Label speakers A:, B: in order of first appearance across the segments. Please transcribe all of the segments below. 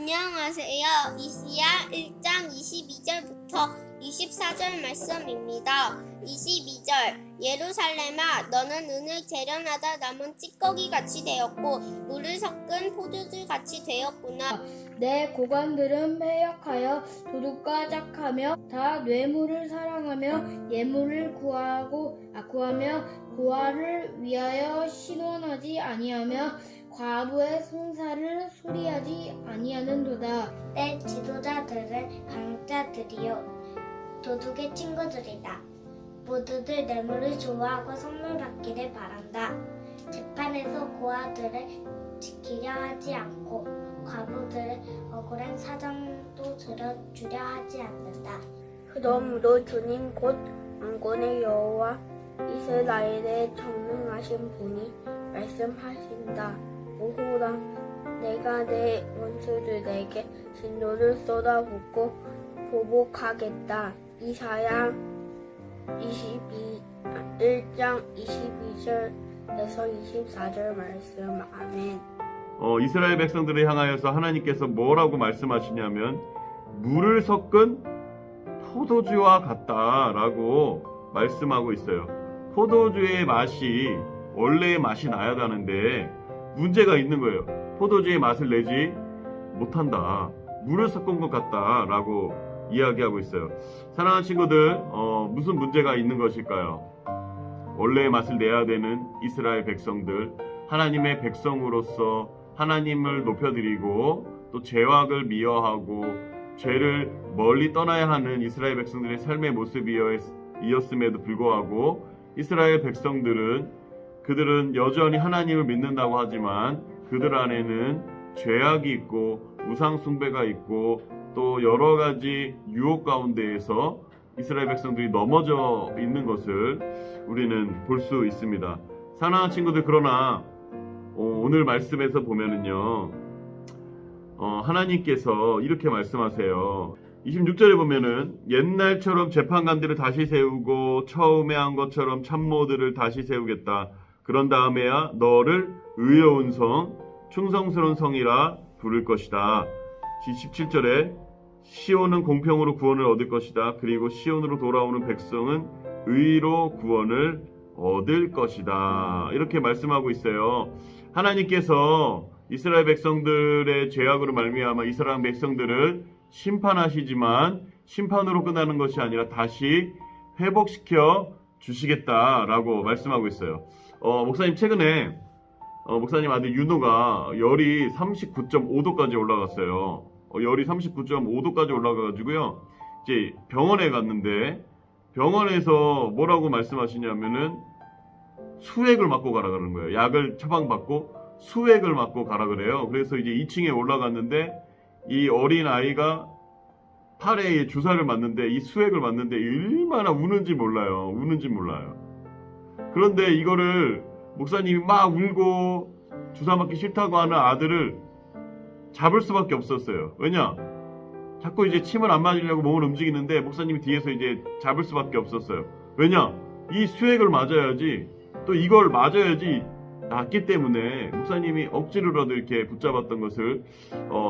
A: 안녕하세요. 이시야 1장 22절부터 24절 말씀입니다. 22절 예루살렘아 너는 은을 재련하다 남은 찌꺼기 같이 되었고 물을 섞은 포도주 같이 되었구나.
B: 내 고관들은 패역하여 도둑과 짝하며 다 뇌물을 사랑하며 예물을 구하며 고아를 위하여 신원하지 아니하며 과부의 송사를 수리하지 아니하는도다.
C: 내 지도자들은 강자들이요 도둑의 친구들이다. 모두들 뇌물을 좋아하고 선물 받기를 바란다. 재판에서 고아들을 지키려 하지 않고 과부들을 억울한 사정도 들어주려 하지 않는다.
D: 그러므로 주님 곧 만군의 여호와 이스라엘의 전능하신 분이 말씀하신다. 오호라 내가 내 원수들에게 진노를 쏟아붓고 보복하겠다. 이사야 1장 22절에서 24절 말씀. 아멘.
E: 이스라엘 백성들을 향하여서 하나님께서 뭐라고 말씀하시냐면 물을 섞은 포도주와 같다라고 말씀하고 있어요. 포도주의 맛이 원래의 맛이 나야 하는데 문제가 있는 거예요. 포도주의 맛을 내지 못한다. 물을 섞은 것 같다라고 이야기하고 있어요. 사랑하는 친구들, 무슨 문제가 있는 것일까요? 원래의 맛을 내야 되는 이스라엘 백성들, 하나님의 백성으로서 하나님을 높여드리고 또 죄악을 미워하고 죄를 멀리 떠나야 하는 이스라엘 백성들의 삶의 모습이었음에도 불구하고 이스라엘 백성들은 그들은 여전히 하나님을 믿는다고 하지만 그들 안에는 죄악이 있고 우상 숭배가 있고 또 여러 가지 유혹 가운데에서 이스라엘 백성들이 넘어져 있는 것을 우리는 볼 수 있습니다. 사랑하는 친구들, 그러나 오늘 말씀에서 보면은요, 하나님께서 이렇게 말씀하세요. 26절에 보면은 옛날처럼 재판관들을 다시 세우고 처음에 한 것처럼 참모들을 다시 세우겠다. 그런 다음에야 너를 의로운 성, 충성스러운 성이라 부를 것이다. 17절에 시온은 공평으로 구원을 얻을 것이다. 그리고 시온으로 돌아오는 백성은 의로 구원을 얻을 것이다. 이렇게 말씀하고 있어요. 하나님께서 이스라엘 백성들의 죄악으로 말미암아 이스라엘 백성들을 심판하시지만 심판으로 끝나는 것이 아니라 다시 회복시켜 주시겠다라고 말씀하고 있어요. 목사님 최근에 목사님 아들 윤호가 열이 39.5도까지 올라갔어요. 열이 39.5도까지 올라가가지고요. 이제 병원에 갔는데 병원에서 뭐라고 말씀하시냐면은 수액을 맞고 가라 그러는 거예요. 약을 처방받고 수액을 맞고 가라 그래요. 그래서 이제 2층에 올라갔는데 이 어린 아이가 팔에 주사를 맞는데 이 수액을 맞는데 얼마나 우는지 몰라요. 그런데 이거를 목사님이 막 울고 주사 맞기 싫다고 하는 아들을 잡을 수밖에 없었어요. 왜냐? 자꾸 이제 침을 안 맞으려고 몸을 움직이는데 목사님이 뒤에서 이제 잡을 수밖에 없었어요. 왜냐? 이 수액을 맞아야지, 또 이걸 맞아야지 낫기 때문에 목사님이 억지로라도 이렇게 붙잡았던 것을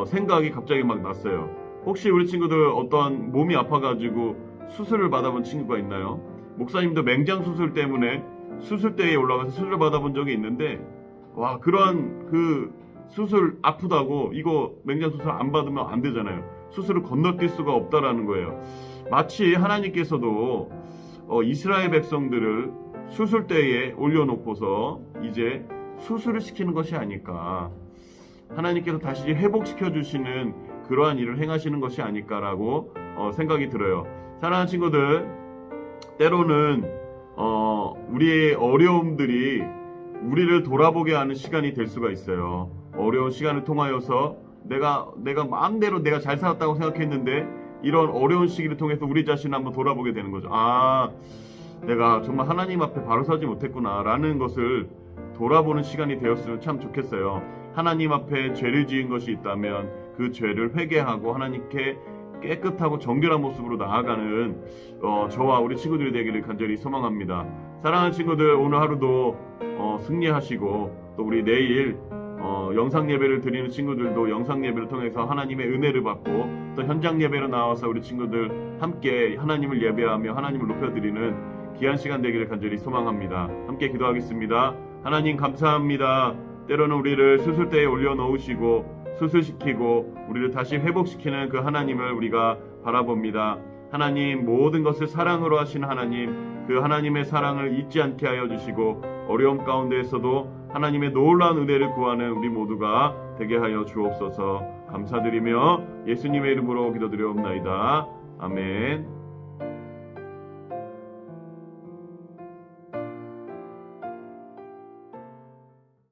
E: 생각이 갑자기 막 났어요. 혹시 우리 친구들 어떠한 몸이 아파가지고 수술을 받아본 친구가 있나요? 목사님도 맹장 수술 때문에 수술대에 올라가서 수술을 받아본 적이 있는데, 와, 그런 그 수술 아프다고 이거 맹장 수술 안 받으면 안 되잖아요. 수술을 건너뛸 수가 없다라는 거예요. 마치 하나님께서도 이스라엘 백성들을 수술대에 올려놓고서 이제 수술을 시키는 것이 아닐까, 하나님께서 다시 회복시켜 주시는 그러한 일을 행하시는 것이 아닐까라고 생각이 들어요. 사랑하는 친구들, 때로는 우리의 어려움들이 우리를 돌아보게 하는 시간이 될 수가 있어요. 어려운 시간을 통하여서 내가 마음대로 내가 잘 살았다고 생각했는데 이런 어려운 시기를 통해서 우리 자신을 한번 돌아보게 되는 거죠. 내가 정말 하나님 앞에 바로 서지 못했구나 라는 것을 돌아보는 시간이 되었으면 참 좋겠어요. 하나님 앞에 죄를 지은 것이 있다면 그 죄를 회개하고 하나님께 깨끗하고 정결한 모습으로 나아가는 저와 우리 친구들이 되기를 간절히 소망합니다. 사랑하는 친구들, 오늘 하루도 승리하시고 또 우리 내일 영상 예배를 드리는 친구들도 영상 예배를 통해서 하나님의 은혜를 받고 또 현장 예배로 나와서 우리 친구들 함께 하나님을 예배하며 하나님을 높여드리는 귀한 시간 되기를 간절히 소망합니다. 함께 기도하겠습니다. 하나님 감사합니다. 때로는 우리를 수술대에 올려놓으시고 수술시키고 우리를 다시 회복시키는 그 하나님을 우리가 바라봅니다. 하나님, 모든 것을 사랑으로 하시는 하나님, 그 하나님의 사랑을 잊지 않게 하여 주시고 어려움 가운데에서도 하나님의 놀라운 은혜를 구하는 우리 모두가 되게 하여 주옵소서. 감사드리며 예수님의 이름으로 기도드려옵나이다. 아멘.